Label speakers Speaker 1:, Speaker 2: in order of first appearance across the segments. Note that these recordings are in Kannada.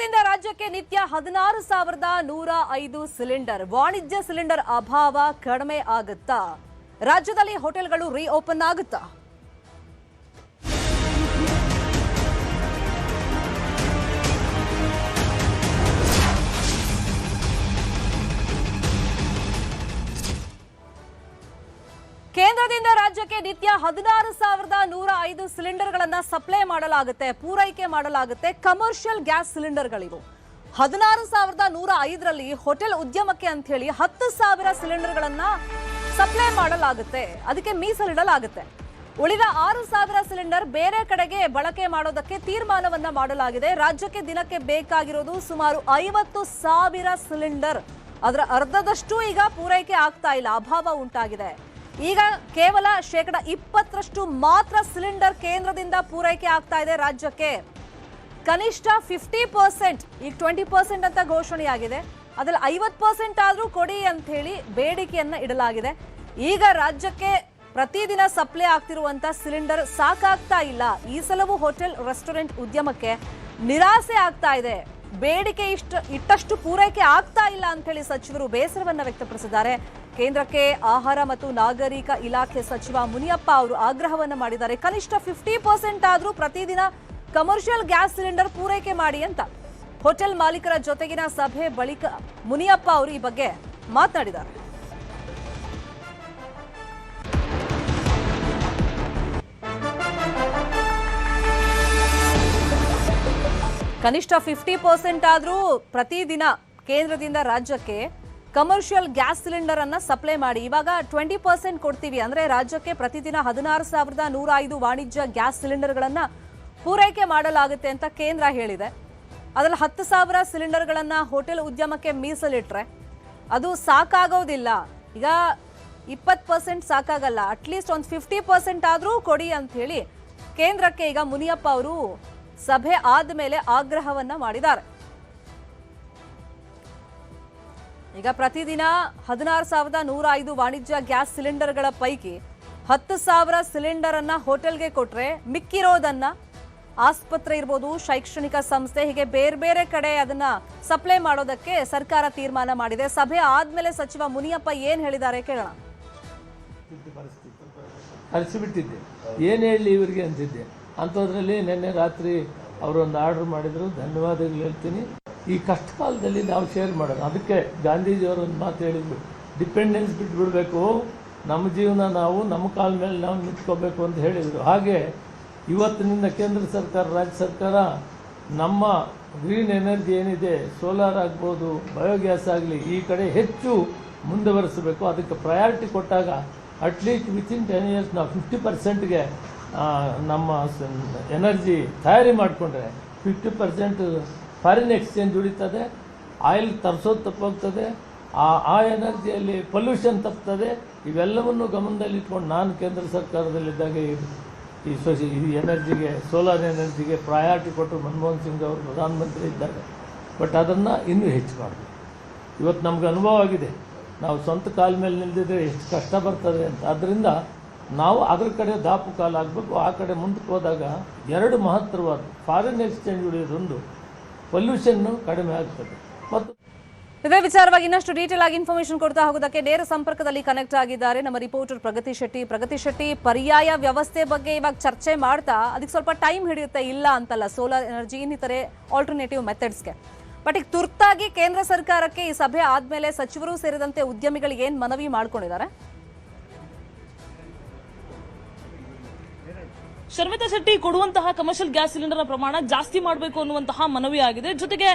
Speaker 1: ಕೇಂದ್ರದಿಂದ ರಾಜ್ಯಕ್ಕೆ ನಿತ್ಯ 16,105 ಸಿಲಿಂಡರ್. ವಾಣಿಜ್ಯ ಸಿಲಿಂಡರ್ ಅಭಾವ ಕಡಿಮೆ ಆಗುತ್ತಾ? ರಾಜ್ಯದಲ್ಲಿ ಹೋಟೆಲ್ಗಳು ರೀಓಪನ್ ಆಗುತ್ತಾ? ಕೇಂದ್ರದಿಂದ ರಾಜ್ಯಕ್ಕೆ ನಿತ್ಯ 16,105 ಸಿಲಿಂಡರ್ಗಳನ್ನು ಸಪ್ಲೈ ಮಾಡಲಾಗುತ್ತೆ, ಪೂರೈಕೆ ಮಾಡಲಾಗುತ್ತೆ. ಕಮರ್ಷಿಯಲ್ ಗ್ಯಾಸ್ ಸಿಲಿಂಡರ್ಗಳಿವು. 16,105ರಲ್ಲಿ ಹೋಟೆಲ್ ಉದ್ಯಮಕ್ಕೆ ಅಂತ ಹೇಳಿ 10,000 ಸಿಲಿಂಡರ್ಗಳನ್ನು ಸಪ್ಲೈ ಮಾಡಲಾಗುತ್ತೆ, ಅದಕ್ಕೆ ಮೀಸಲಿಡಲಾಗುತ್ತೆ. ಉಳಿದ 6,000 ಸಿಲಿಂಡರ್ ಬೇರೆ ಕಡೆಗೆ ಬಳಕೆ ಮಾಡೋದಕ್ಕೆ ತೀರ್ಮಾನವನ್ನ ಮಾಡಲಾಗಿದೆ. ರಾಜ್ಯಕ್ಕೆ ದಿನಕ್ಕೆ ಬೇಕಾಗಿರೋದು ಸುಮಾರು 50,000 ಸಿಲಿಂಡರ್. ಅದರ ಅರ್ಧದಷ್ಟು ಈಗ ಪೂರೈಕೆ ಆಗ್ತಾ ಇಲ್ಲ, ಅಭಾವ ಉಂಟಾಗಿದೆ. ಈಗ ಕೇವಲ 20% ಮಾತ್ರ ಸಿಲಿಂಡರ್ ಕೇಂದ್ರದಿಂದ ಪೂರೈಕೆ ಆಗ್ತಾ ಇದೆ ರಾಜ್ಯಕ್ಕೆ. ಕನಿಷ್ಠ 50%, ಈಗ 20% ಅಂತ ಘೋಷಣೆಯಾಗಿದೆ. ಅದರಲ್ಲಿ 50% ಆದ್ರೂ ಕೊಡಿ ಅಂತ ಹೇಳಿ ಬೇಡಿಕೆಯನ್ನ ಇಡಲಾಗಿದೆ. ಈಗ ರಾಜ್ಯಕ್ಕೆ ಪ್ರತಿದಿನ ಸಪ್ಲೈ ಆಗ್ತಿರುವಂತ ಸಿಲಿಂಡರ್ ಸಾಕಾಗ್ತಾ ಇಲ್ಲ. ಈ ಸಲವೂ ಹೋಟೆಲ್ ರೆಸ್ಟೋರೆಂಟ್ ಉದ್ಯಮಕ್ಕೆ ನಿರಾಸೆ ಆಗ್ತಾ ಇದೆ. ಬೇಡಿಕೆ ಇಟ್ಟಷ್ಟು ಪೂರೈಕೆ ಆಗ್ತಾ ಇಲ್ಲ ಅಂತ ಹೇಳಿ ಸಚಿವರು ಬೇಸರವನ್ನ ವ್ಯಕ್ತಪಡಿಸಿದ್ದಾರೆ. ಕೇಂದ್ರಕ್ಕೆ ಆಹಾರ ಮತ್ತು ನಾಗರಿಕ ಇಲಾಖೆ ಸಚಿವ ಮುನಿಯಪ್ಪ ಅವರು ಆಗ್ರಹವನ್ನ ಮಾಡಿದ್ದಾರೆ. ಕನಿಷ್ಠ 50% ಆದ್ರೂ ಪ್ರತಿದಿನ ಕಮರ್ಷಿಯಲ್ ಗ್ಯಾಸ್ ಸಿಲಿಂಡರ್ ಪೂರೈಕೆ ಮಾಡಿ ಅಂತ. ಹೋಟೆಲ್ ಮಾಲೀಕರ ಜೊತೆಗಿನ ಸಭೆ ಬಳಿಕ ಮುನಿಯಪ್ಪ ಅವರು ಈ ಬಗ್ಗೆ ಮಾತನಾಡಿದ್ದಾರೆ. ಕನಿಷ್ಠ 50% ಆದ್ರೂ ಪ್ರತಿದಿನ ಕೇಂದ್ರದಿಂದ ರಾಜ್ಯಕ್ಕೆ ಕಮರ್ಷಿಯಲ್ ಗ್ಯಾಸ್ ಸಿಲಿಂಡರ್ ಅನ್ನ ಸಪ್ಲೈ ಮಾಡಿ. ಇವಾಗ 20% ಕೊಡ್ತೀವಿ ಅಂದ್ರೆ ರಾಜ್ಯಕ್ಕೆ ಪ್ರತಿದಿನ 16,105 ವಾಣಿಜ್ಯ ಗ್ಯಾಸ್ ಸಿಲಿಂಡರ್ಗಳನ್ನ ಪೂರೈಕೆ ಮಾಡಲಾಗುತ್ತೆ ಅಂತ ಕೇಂದ್ರ ಹೇಳಿದೆ. ಅದರಲ್ಲಿ 10,000 ಸಿಲಿಂಡರ್ಗಳನ್ನ ಹೋಟೆಲ್ ಉದ್ಯಮಕ್ಕೆ ಮೀಸಲಿಟ್ರೆ ಅದು ಸಾಕಾಗೋದಿಲ್ಲ. ಈಗ 20% ಸಾಕಾಗಲ್ಲ, ಅಟ್ಲೀಸ್ಟ್ ಒಂದು 50% ಆದ್ರೂ ಕೊಡಿ ಅಂತ ಹೇಳಿ ಕೇಂದ್ರಕ್ಕೆ ಈಗ ಮುನಿಯಪ್ಪ ಅವರು ಸಭೆ ಆದ್ಮೇಲೆ ಆಗ್ರಹವನ್ನ ಮಾಡಿದ್ದಾರೆ. ಈಗ ಪ್ರತಿದಿನ 16,105 ವಾಣಿಜ್ಯ ಗ್ಯಾಸ್ ಸಿಲಿಂಡರ್ಗಳ ಪೈಕಿ 10,000 ಸಿಲಿಂಡರ್ ಅನ್ನ ಹೋಟೆಲ್ಗೆ ಕೊಟ್ರೆ ಮಿಕ್ಕಿರೋದನ್ನ ಆಸ್ಪತ್ರೆ ಇರ್ಬೋದು, ಶೈಕ್ಷಣಿಕ ಸಂಸ್ಥೆ, ಹೀಗೆ ಬೇರೆ ಬೇರೆ ಕಡೆ ಅದನ್ನ ಸಪ್ಲೈ ಮಾಡೋದಕ್ಕೆ ಸರ್ಕಾರ ತೀರ್ಮಾನ ಮಾಡಿದೆ. ಸಭೆ ಆದ್ಮೇಲೆ ಸಚಿವ ಮುನಿಯಪ್ಪ ಏನ್ ಹೇಳಿದ್ದಾರೆ ಕೇಳೋಣ.
Speaker 2: ಅರಿಸಿಬಿಟ್ಟಿದ್ದೆ, ಏನ್ ಹೇಳಿ ಇವರಿಗೆ ಅಂತಿದ್ದೆ. ಅಂಥದ್ರಲ್ಲಿ ನಿನ್ನೆ ರಾತ್ರಿ ಅವರೊಂದು ಆರ್ಡರ್ ಮಾಡಿದ್ರು, ಧನ್ಯವಾದಗಳು ಹೇಳ್ತೀನಿ. ಈ ಕಷ್ಟ ಕಾಲದಲ್ಲಿ ನಾವು ಶೇರ್ ಮಾಡೋಣ. ಅದಕ್ಕೆ ಗಾಂಧೀಜಿಯವರೊಂದು ಮಾತು ಹೇಳಿದ್ರು, ಡಿಪೆಂಡೆನ್ಸ್ ಬಿಟ್ಬಿಡ್ಬೇಕು, ನಮ್ಮ ಜೀವನ ನಾವು ನಮ್ಮ ಕಾಲ ಮೇಲೆ ನಾವು ನಿಂತ್ಕೋಬೇಕು ಅಂತ ಹೇಳಿದರು. ಹಾಗೆ ಇವತ್ತಿನಿಂದ ಕೇಂದ್ರ ಸರ್ಕಾರ, ರಾಜ್ಯ ಸರ್ಕಾರ ನಮ್ಮ ಗ್ರೀನ್ ಎನರ್ಜಿ ಏನಿದೆ, ಸೋಲಾರ್ ಆಗ್ಬೋದು, ಬಯೋಗ್ಯಾಸ್ ಆಗಲಿ, ಈ ಕಡೆ ಹೆಚ್ಚು ಮುಂದುವರಿಸಬೇಕು. ಅದಕ್ಕೆ ಪ್ರಯಾರಿಟಿ ಕೊಟ್ಟಾಗ ಅಟ್ಲೀಸ್ಟ್ ವಿತಿನ್ 10 years ನಾವು 50%ಗೆ ನಮ್ಮ ಎನರ್ಜಿ ತಯಾರಿ ಮಾಡಿಕೊಂಡ್ರೆ 50% ಫಾರಿನ್ ಎಕ್ಸ್ಚೇಂಜ್ ಉಳಿತದೆ, ಆಯಿಲ್ ತರಿಸೋದು ತಪ್ಪೋಗ್ತದೆ, ಆ ಎನರ್ಜಿಯಲ್ಲಿ ಪೊಲ್ಯೂಷನ್ ತಪ್ತದೆ. ಇವೆಲ್ಲವನ್ನು ಗಮನದಲ್ಲಿಟ್ಕೊಂಡು ನಾನು ಕೇಂದ್ರ ಸರ್ಕಾರದಲ್ಲಿದ್ದಾಗ ಈ ಎನರ್ಜಿಗೆ, ಸೋಲಾರ್ ಎನರ್ಜಿಗೆ ಪ್ರಯಾರಿಟಿ ಕೊಟ್ಟರು ಮನಮೋಹನ್ ಸಿಂಗ್ ಅವರು ಪ್ರಧಾನಮಂತ್ರಿ ಇದ್ದಾಗ. ಬಟ್ ಅದನ್ನು ಇನ್ನೂ ಹೆಚ್ಚು ಮಾಡಬೇಕು. ಇವತ್ತು ನಮ್ಗೆ ಅನುಭವ ಆಗಿದೆ, ನಾವು ಸ್ವಂತ ಕಾಲ ಮೇಲೆ ನಿಲ್ದಿದ್ರೆ ಎಷ್ಟು ಕಷ್ಟ ಬರ್ತದೆ ಅಂತ. ಆದ್ದರಿಂದ ನಾವು ಅದರ ಕಡೆ ದಾಪು ಕಾಲ ಆಗಬೇಕು. ಆ ಕಡೆ ಮುಂದಕ್ಕೆ ಹೋದಾಗ ಎರಡು ಮಹತ್ತರವಾದ ಫಾರಿನ್ ಎಕ್ಸ್ಚೇಂಜ್ ಉಳಿಯೋದೊಂದು, ಪೊಲ್ಯೂಷನ್ ಕಡಿಮೆ ಆಗ್ತದೆ. ಮತ್ತು
Speaker 1: ಇದೇ ವಿಚಾರವಾಗಿ ಇನ್ನಷ್ಟು ಡೀಟೇಲ್ ಆಗಿ ಇನ್ಫಾರ್ಮೇಶನ್ ಕೊಡ್ತಾ ಹೋಗೋದಕ್ಕೆ ನೇರ ಸಂಪರ್ಕದಲ್ಲಿ ಕನೆಕ್ಟ್ ಆಗಿದ್ದಾರೆ ನಮ್ಮ ರಿಪೋರ್ಟರ್ ಪ್ರಗತಿ ಶೆಟ್ಟಿ. ಪರ್ಯಾಯ ವ್ಯವಸ್ಥೆ ಬಗ್ಗೆ ಇವಾಗ ಚರ್ಚೆ ಮಾಡ್ತಾ ಅದಕ್ಕೆ ಸ್ವಲ್ಪ ಟೈಮ್ ಹಿಡಿಯುತ್ತೆ, ಇಲ್ಲ ಅಂತಲ್ಲ, ಸೋಲಾರ್ ಎನರ್ಜಿ ಇನ್ನಿತರೆ ಆಲ್ಟರ್ನೇಟಿವ್ ಮೆಥಡ್ಸ್ಗೆ. ಬಟ್ ಈಗ ತುರ್ತಾಗಿ ಕೇಂದ್ರ ಸರ್ಕಾರಕ್ಕೆ ಈ ಸಭೆ ಆದ್ಮೇಲೆ ಸಚಿವರು ಸೇರಿದಂತೆ ಉದ್ಯಮಿಗಳಿಗೆ ಏನ್ ಮನವಿ ಮಾಡ್ಕೊಂಡಿದ್ದಾರೆ?
Speaker 3: ಶರ್ಮಿತಾ ಶೆಟ್ಟಿ, ಕೊಡುವಂತಹ ಕಮರ್ಷಿಯಲ್ ಗ್ಯಾಸ್ ಸಿಲಿಂಡರ್ ಪ್ರಮಾಣ ಜಾಸ್ತಿ ಮಾಡಬೇಕು ಅನ್ನುವಂತಹ ಮನವಿ ಆಗಿದೆ. ಜೊತೆಗೆ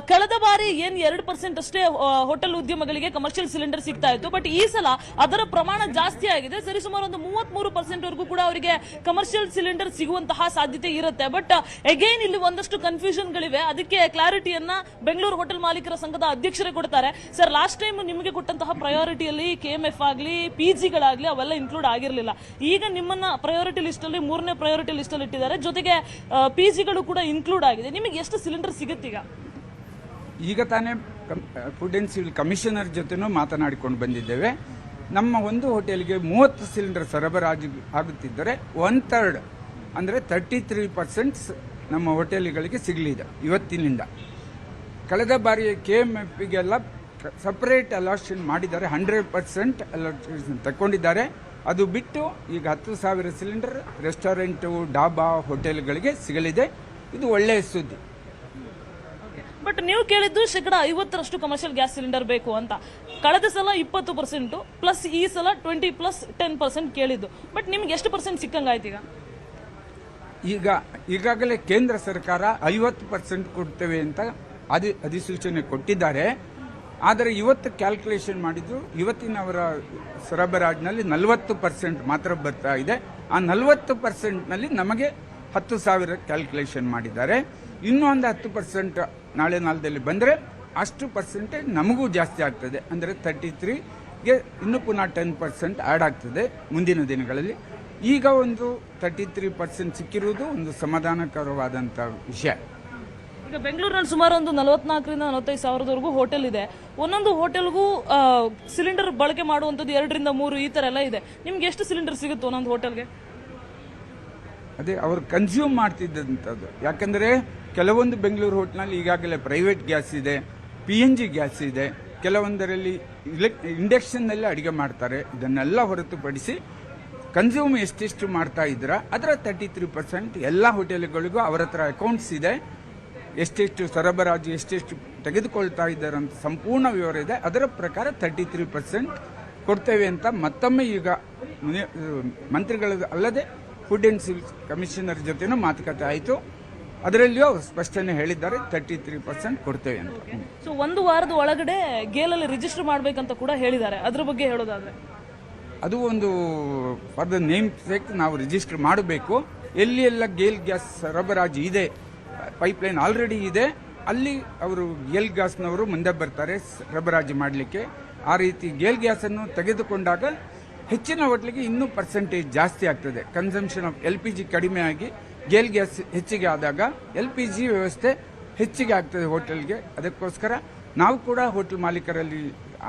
Speaker 3: ಕಳೆದ ಬಾರಿ ಏನ್ 2% ಅಷ್ಟೇ ಹೋಟೆಲ್ ಉದ್ಯಮಗಳಿಗೆ ಕಮರ್ಷಿಯಲ್ ಸಿಲಿಂಡರ್ ಸಿಗ್ತಾ ಇತ್ತು. ಬಟ್ ಈ ಸಲ ಅದರ ಪ್ರಮಾಣ ಜಾಸ್ತಿ ಆಗಿದೆ. ಸರಿಸುಮಾರು ಒಂದು 33% ವರೆಗೂ ಕೂಡ ಅವರಿಗೆ ಕಮರ್ಷಿಯಲ್ ಸಿಲಿಂಡರ್ ಸಿಗುವಂತಹ ಸಾಧ್ಯತೆ ಇರುತ್ತೆ. ಬಟ್ ಅಗೈನ್ ಇಲ್ಲಿ ಒಂದಷ್ಟು ಕನ್ಫ್ಯೂಷನ್ ಗಳಿವೆ. ಅದಕ್ಕೆ ಕ್ಲಾರಿಟಿಯನ್ನ ಬೆಂಗಳೂರು ಹೋಟೆಲ್ ಮಾಲೀಕರ ಸಂಘದ ಅಧ್ಯಕ್ಷರೇ ಕೊಡ್ತಾರೆ. ಸರ್, ಲಾಸ್ಟ್ ಟೈಮ್ ನಿಮಗೆ ಕೊಟ್ಟಂತಹ ಪ್ರಯಾರಿಟಿಯಲ್ಲಿ KMF ಆಗಲಿ, PGಗಳಾಗ್ಲಿ ಅವೆಲ್ಲ ಇನ್ಕ್ಲೂಡ್ ಆಗಿರಲಿಲ್ಲ. ಈಗ ನಿಮ್ಮನ್ನ ಪ್ರಯಾರಿಟಿ ಲಿಸ್ಟ್ ಅಲ್ಲಿ 3ನೇ ಪ್ರಯಾರಿಟಿ ಲಿಸ್ಟ್ ಅಲ್ಲಿ ಇಟ್ಟಿದ್ದಾರೆ. ಜೊತೆಗೆ PGಗಳು ಕೂಡ ಇನ್ಕ್ಲೂಡ್ ಆಗಿದೆ. ನಿಮಗೆ ಎಷ್ಟು ಸಿಲಿಂಡರ್ ಸಿಗುತ್ತೀಗ?
Speaker 4: ಈಗ ತಾನೇ ಫುಡ್ ಅಂಡ್ ಸಿವಿಲ್ ಕಮಿಷನರ್ ಜೊತೆನೂ ಮಾತನಾಡಿಕೊಂಡು ಬಂದಿದ್ದೇವೆ. ನಮ್ಮ ಒಂದು ಹೋಟೆಲ್ಗೆ 30 ಸಿಲಿಂಡರ್ ಸರಬರಾಜು ಆಗುತ್ತಿದ್ದರೆ 1/3 ಅಂದರೆ 33% ನಮ್ಮ ಹೋಟೆಲ್ಗಳಿಗೆ ಸಿಗಲಿದೆ ಇವತ್ತಿನಿಂದ. ಕಳೆದ ಬಾರಿ KMFಗೆಲ್ಲ ಸಪರೇಟ್ ಅಲಾಟ್ಷನ್ ಮಾಡಿದ್ದಾರೆ, 100% ಅಲಾಟ್ಷನ್ ತಗೊಂಡಿದ್ದಾರೆ. ಅದು ಬಿಟ್ಟು ಈಗ 10,000 ಸಿಲಿಂಡರ್ ರೆಸ್ಟೋರೆಂಟು, ಡಾಬಾ, ಹೋಟೆಲ್ಗಳಿಗೆ ಸಿಗಲಿದೆ. ಇದು ಒಳ್ಳೆಯ ಸುದ್ದಿ.
Speaker 3: ಬಟ್ ನೀವು ಕೇಳಿದ್ದು 50% ಕಮರ್ಷಿಯಲ್ ಗ್ಯಾಸ್ ಸಿಲಿಂಡರ್ ಬೇಕು ಅಂತ. ಕಳೆದ ಸಲ 20% ಪ್ಲಸ್ ಈ ಸಲ 20 ಪ್ಲಸ್ 10% ಕೇಳಿದ್ದು. ಬಟ್ ನಿಮ್ಗೆ ಎಷ್ಟು % ಸಿಕ್ಕಂಗಾಯ್ತು ಈಗ?
Speaker 4: ಈಗಾಗಲೇ ಕೇಂದ್ರ ಸರ್ಕಾರ 50% ಕೊಡ್ತೇವೆ ಅಂತ ಅಧಿಸೂಚನೆ ಕೊಟ್ಟಿದ್ದಾರೆ. ಆದರೆ ಇವತ್ತು ಕ್ಯಾಲ್ಕುಲೇಷನ್ ಮಾಡಿದ್ರು, ಇವತ್ತಿನ ಅವರ ಸರಬರಾಜಿನಲ್ಲಿ 40% ಮಾತ್ರ ಬರ್ತಾ ಇದೆ. ಆ 40%ನಲ್ಲಿ ನಮಗೆ 10,000 ಕ್ಯಾಲ್ಕುಲೇಷನ್ ಮಾಡಿದ್ದಾರೆ. ಇನ್ನೂ ಒಂದು 10% ನಾಳೆ ನಾಳದಲ್ಲಿ ಬಂದರೆ ಅಷ್ಟು ಪರ್ಸೆಂಟೇಜ್ ನಮಗೂ ಜಾಸ್ತಿ ಆಗ್ತದೆ. ಅಂದರೆ 33ಗೆ ಇನ್ನೂ ಪುನಃ 10% ಆ್ಯಡ್ ಆಗ್ತದೆ ಮುಂದಿನ ದಿನಗಳಲ್ಲಿ. ಈಗ ಒಂದು 33% ಸಿಕ್ಕಿರುವುದು ಒಂದು ಸಮಾಧಾನಕರವಾದಂಥ ವಿಷಯ.
Speaker 3: ಈಗ ಬೆಂಗಳೂರಿನಲ್ಲಿ ಸುಮಾರು ಒಂದು 44ರಿಂದ 45 ಸಾವಿರದವರೆಗೂ ಹೋಟೆಲ್ ಇದೆ. ಒಂದೊಂದು ಹೋಟೆಲ್ಗೂ ಸಿಲಿಂಡರ್ ಬಳಕೆ ಮಾಡುವಂಥದ್ದು 2ರಿಂದ 3 ಈ ಥರ ಎಲ್ಲ ಇದೆ. ನಿಮ್ಗೆ ಎಷ್ಟು ಸಿಲಿಂಡರ್ ಸಿಗುತ್ತೆ ಒಂದೊಂದು ಹೋಟೆಲ್ಗೆ?
Speaker 4: ಅದೇ ಅವರು ಕನ್ಸ್ಯೂಮ್ ಮಾಡ್ತಿದ್ದಂಥದ್ದು. ಯಾಕಂದರೆ ಕೆಲವೊಂದು ಬೆಂಗಳೂರು ಹೋಟ್ಲಲ್ಲಿ ಈಗಾಗಲೇ ಪ್ರೈವೇಟ್ ಗ್ಯಾಸ್ ಇದೆ, PNG ಗ್ಯಾಸ್ ಇದೆ, ಕೆಲವೊಂದರಲ್ಲಿ ಇಂಡಕ್ಷನ್ನಲ್ಲಿ ಅಡುಗೆ ಮಾಡ್ತಾರೆ. ಇದನ್ನೆಲ್ಲ ಹೊರತುಪಡಿಸಿ ಕನ್ಸ್ಯೂಮ್ ಎಷ್ಟೆಷ್ಟು ಮಾಡ್ತಾ ಇದ್ರ ಅದರ 33% ಎಲ್ಲ ಹೋಟೆಲ್ಗಳಿಗೂ ಅವರ ಹತ್ರ ಅಕೌಂಟ್ಸ್ ಇದೆ. ಎಷ್ಟೆಷ್ಟು ಸರಬರಾಜು, ಎಷ್ಟೆಷ್ಟು ತೆಗೆದುಕೊಳ್ತಾ ಇದ್ದಾರೆ ಅಂತ ಸಂಪೂರ್ಣ ವಿವರ ಇದೆ. ಅದರ ಪ್ರಕಾರ 33% ಕೊಡ್ತೇವೆ ಅಂತ ಮತ್ತೊಮ್ಮೆ ಈಗ ಮಂತ್ರಿಗಳ ಅಲ್ಲದೆ ಫುಡ್ ಆ್ಯಂಡ್ ಸಿವಿಲ್ ಕಮಿಷನರ್ ಜೊತೆನೂ ಮಾತುಕತೆ ಆಯಿತು. ಅದರಲ್ಲಿಯೂ ಅವರು ಸ್ಪಷ್ಟನೆ ಹೇಳಿದ್ದಾರೆ, 33% ಕೊಡ್ತೇವೆ ಅಂತ.
Speaker 3: ಸೊ ಒಂದು ವಾರದ ಒಳಗಡೆ ಗೇಲಲ್ಲಿ ರಿಜಿಸ್ಟರ್ ಮಾಡಬೇಕಂತ ಕೂಡ ಹೇಳಿದ್ದಾರೆ. ಅದ್ರ ಬಗ್ಗೆ ಹೇಳೋದಾದ್ರೆ
Speaker 4: ಅದು ಒಂದು ಫಾರ್ ದ ನೇಮ್ ಸೇಕ್ ನಾವು ರಿಜಿಸ್ಟರ್ ಮಾಡಬೇಕು. ಎಲ್ಲಿ ಎಲ್ಲ ಗೇಲ್ ಗ್ಯಾಸ್ ಸರಬರಾಜು ಇದೆ, ಪೈಪ್ಲೈನ್ ಆಲ್ರೆಡಿ ಇದೆ, ಅಲ್ಲಿ ಅವರು ಗೇಲ್ ಗ್ಯಾಸ್ನವರು ಮುಂದೆ ಬರ್ತಾರೆ ಸರಬರಾಜು ಮಾಡಲಿಕ್ಕೆ. ಆ ರೀತಿ ಗೇಲ್ ಗ್ಯಾಸನ್ನು ತೆಗೆದುಕೊಂಡಾಗ ಹೆಚ್ಚಿನ ಹೋಟ್ಲಿಗೆ ಇನ್ನೂ ಪರ್ಸೆಂಟೇಜ್ ಜಾಸ್ತಿ ಆಗ್ತದೆ. ಕನ್ಸಂಪ್ಷನ್ ಆಫ್ LPG ಕಡಿಮೆ ಆಗಿ ಗೇಲ್ ಗ್ಯಾಸ್ ಹೆಚ್ಚಿಗೆ ಆದಾಗ LPG ವ್ಯವಸ್ಥೆ ಹೆಚ್ಚಿಗೆ ಆಗ್ತದೆ ಹೋಟೆಲ್ಗೆ. ಅದಕ್ಕೋಸ್ಕರ ನಾವು ಕೂಡ ಹೋಟೆಲ್ ಮಾಲೀಕರಲ್ಲಿ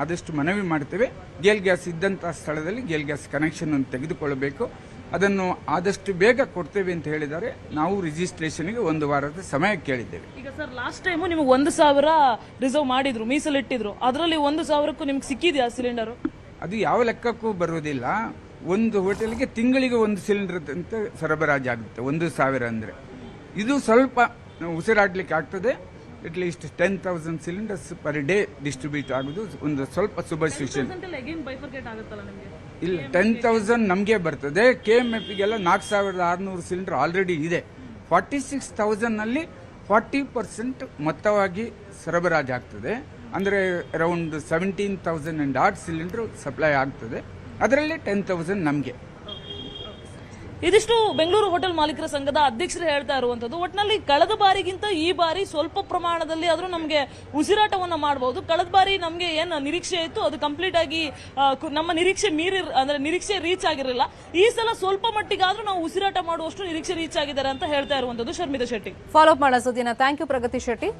Speaker 4: ಆದಷ್ಟು ಮನವಿ ಮಾಡ್ತೇವೆ, ಗೇಲ್ ಗ್ಯಾಸ್ ಇದ್ದಂಥ ಸ್ಥಳದಲ್ಲಿ ಗೇಲ್ ಗ್ಯಾಸ್ ಕನೆಕ್ಷನ್ ಅನ್ನು ತೆಗೆದುಕೊಳ್ಳಬೇಕು. ಅದನ್ನು ಆದಷ್ಟು ಬೇಗ ಕೊಡ್ತೇವೆ ಅಂತ ಹೇಳಿದ್ದಾರೆ. ನಾವು ರಿಜಿಸ್ಟ್ರೇಷನ್ಗೆ 1 ವಾರದ ಸಮಯ ಕೇಳಿದ್ದೇವೆ.
Speaker 3: ಈಗ ಸರ್ ಲಾಸ್ಟ್ ಟೈಮು ನಿಮಗೆ 1,000 ರಿಸರ್ವ್ ಮಾಡಿದ್ರು, ಮೀಸಲಿಟ್ಟಿದ್ರು. ಅದರಲ್ಲಿ 1,000ಕ್ಕೂ ನಿಮ್ಗೆ ಸಿಕ್ಕಿದೆಯಾ ಸಿಲಿಂಡರು?
Speaker 4: ಅದು ಯಾವ ಲೆಕ್ಕಕ್ಕೂ ಬರುವುದಿಲ್ಲ. ಒಂದು ಹೋಟೆಲ್ಗೆ ತಿಂಗಳಿಗೆ 1 ಸಿಲಿಂಡರ್ ಅಂತ ಸರಬರಾಜು ಆಗುತ್ತೆ. 1,000 ಅಂದರೆ ಇದು ಸ್ವಲ್ಪ ಉಸಿರಾಡ್ಲಿಕ್ಕೆ ಆಗ್ತದೆ. At least 10,000 cylinders per day distribute ಆಗೋದು ಒಂದು ಸ್ವಲ್ಪ ಸುಬಸ್ಟಿಟ್ಯೂಷನ್. ಇಲ್ಲ, 10,000 ನಮಗೆ ಬರ್ತದೆ. KMFಗೆಲ್ಲ 4,600 ಸಿಲಿಂಡರ್ ಆಲ್ರೆಡಿ ಇದೆ. 46,000ನಲ್ಲಿ 40% ಮೊತ್ತವಾಗಿ ಸರಬರಾಜು ಆಗ್ತದೆ. ಅಂದರೆ ಅರೌಂಡ್ 17,000 ಆಡ್ ಸಿಲಿಂಡರ್ ಸಪ್ಲೈ ಆಗ್ತದೆ. ಅದರಲ್ಲಿ 10,000 ನಮಗೆ.
Speaker 3: ಇದಿಷ್ಟು ಬೆಂಗಳೂರು ಹೋಟೆಲ್ ಮಾಲೀಕರ ಸಂಘದ ಅಧ್ಯಕ್ಷರು ಹೇಳ್ತಾ ಇರುವಂತದ್ದು. ಒಟ್ಟಿನಲ್ಲಿ ಕಳೆದ ಬಾರಿಗಿಂತ ಈ ಬಾರಿ ಸ್ವಲ್ಪ ಪ್ರಮಾಣದಲ್ಲಿ ಆದ್ರೂ ನಮಗೆ ಉಸಿರಾಟವನ್ನ ಮಾಡಬಹುದು. ಕಳೆದ ಬಾರಿ ನಮಗೆ ಏನು ನಿರೀಕ್ಷೆ ಇತ್ತು ಅದು ಕಂಪ್ಲೀಟ್ ಆಗಿ ನಮ್ಮ ನಿರೀಕ್ಷೆ ಅಂದ್ರೆ ನಿರೀಕ್ಷೆ ರೀಚ್ ಆಗಿರಲಿಲ್ಲ. ಈ ಸಲ ಸ್ವಲ್ಪ ಮಟ್ಟಿಗಾದ್ರೂ ನಾವು ಉಸಿರಾಟ ಮಾಡುವಷ್ಟು ನಿರೀಕ್ಷೆ ರೀಚ್ ಆಗಿದ್ದಾರೆ ಅಂತ ಹೇಳ್ತಾ ಇರುವಂತದ್ದು ಶರ್ಮಿತಾ ಶೆಟ್ಟಿ.
Speaker 1: ಫಾಲೋ ಅಪ್ ಮಾಡೋ ಸುದ್ದಿನ ಥ್ಯಾಂಕ್ ಯು ಪ್ರಗತಿ ಶೆಟ್ಟಿ.